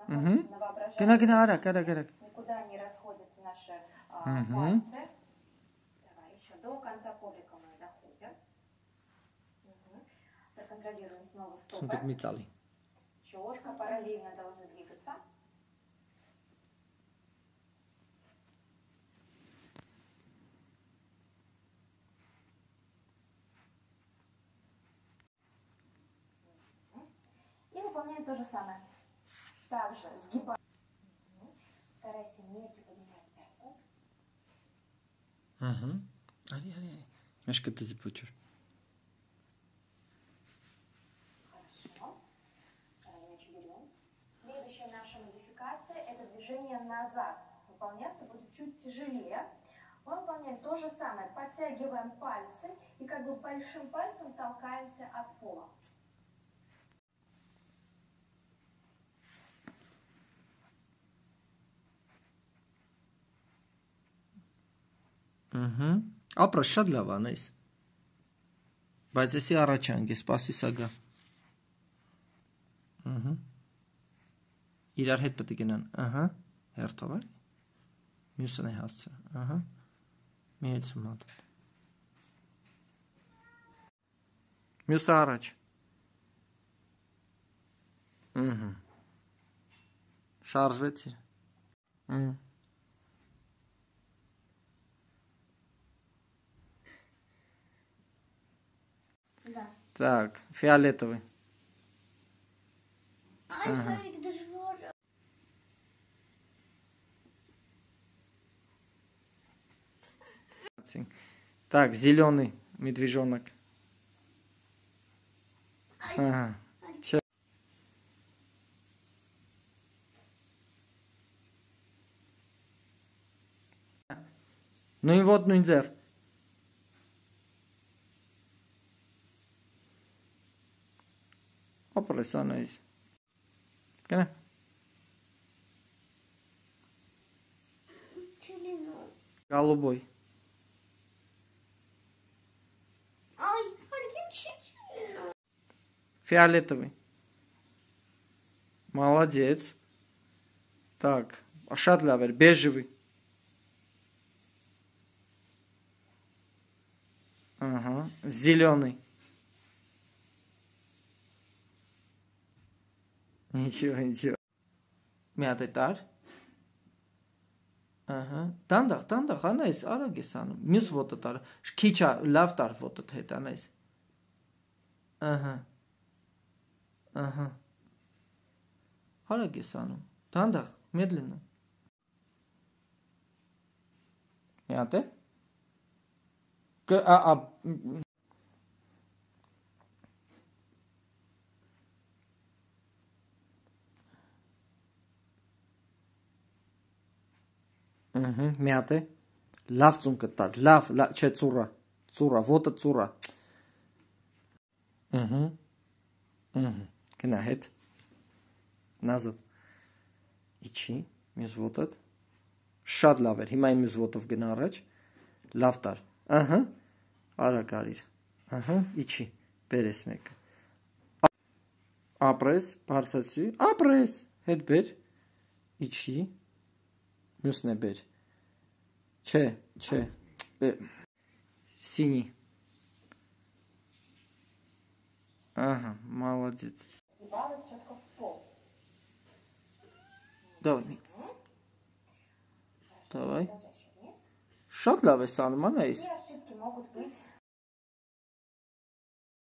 находится на воображении. Никуда не расходятся наши пальцы. Давай еще до конца коврика мы доходим. Проконтролируем снова стопы. Четко, параллельно должны двигаться. И выполняем то же самое. Также сгибаем. Старайся не приподнимать пятку. Немножко ты запутаешь. Хорошо. Мяч берем. Следующая наша модификация – это движение назад. Выполняться будет чуть тяжелее. Мы выполняем то же самое. Подтягиваем пальцы и как бы большим пальцем толкаемся от пола. Ապրը շատ լավ անես։ Բայց էսի առաջ անգե, սպասի սա գա։ Իրար հետ պետք է գնան։ Հերթով էլի։ Մյուսն է հասցրել։ Մի հեծում հատ։ Մյուսը առաջ։ Շարժվեցի։ Да. Так, фиолетовый. Так, зеленый медвежонок. Ну и вот нуинзер. Опа, санаис. Кена? Голубой. Фиолетовый. Молодец. Так, шатлавер, бежевый. Ага, зеленый. Ничего. Мятый. Ага. Тандах, анайс, арагесану. Мюс вот это. Кича, лавтар вот это, анайс. Ага. Арагесану. Тандах, медленно. Мятый? Мятый. Лав цункатар. Лав, че цура. Вот это цура. Кнахет. Назад. Ичи. Мյուս вот это. Շատ լավ էր։ Հիմա մյուս ոտով գնա առաջ։ Լավ տար։ Արա կարիր։ Իջի։ Բերես մեկը։ Ապրես, բարձացի։ Ապրես։ Հետ բեր։ Իջի։ Մյուսն է բեր։ Չէ։ Синий. Ага, молодец. Давай. Շատ լավ է սանում, անայիս։ Ошибки могут быть